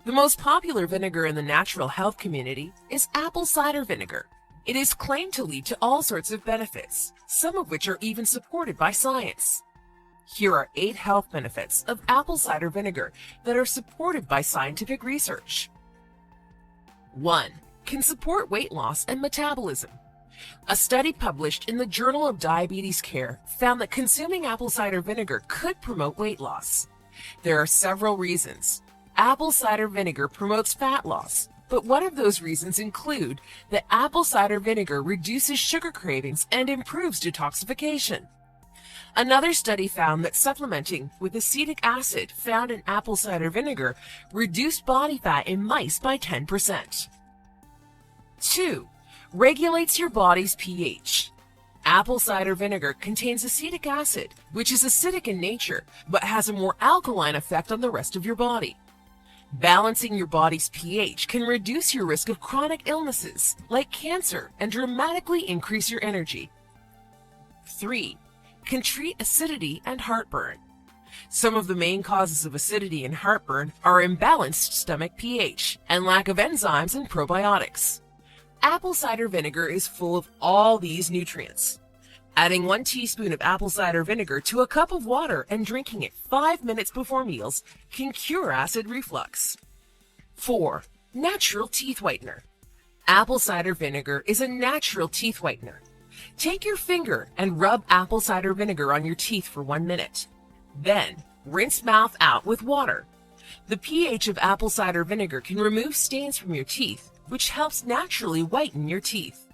The most popular vinegar in the natural health community is apple cider vinegar. It is claimed to lead to all sorts of benefits, some of which are even supported by science. Here are 8 health benefits of apple cider vinegar that are supported by scientific research. 1. Can support weight loss and metabolism. A study published in the Journal of Diabetes Care found that consuming apple cider vinegar could promote weight loss. There are several reasons. Apple cider vinegar promotes fat loss, but one of those reasons include that apple cider vinegar reduces sugar cravings and improves detoxification. Another study found that supplementing with acetic acid found in apple cider vinegar reduced body fat in mice by 10%. 2. Regulates your body's pH. Apple cider vinegar contains acetic acid, which is acidic in nature, but has a more alkaline effect on the rest of your body. Balancing your body's pH can reduce your risk of chronic illnesses like cancer and dramatically increase your energy. 3. Can treat acidity and heartburn. Some of the main causes of acidity and heartburn are imbalanced stomach pH and lack of enzymes and probiotics. Apple cider vinegar is full of all these nutrients. Adding 1 teaspoon of apple cider vinegar to a cup of water and drinking it 5 minutes before meals can cure acid reflux. 4. Natural teeth whitener. Apple cider vinegar is a natural teeth whitener. Take your finger and rub apple cider vinegar on your teeth for 1 minute. Then, rinse mouth out with water. The pH of apple cider vinegar can remove stains from your teeth, which helps naturally whiten your teeth.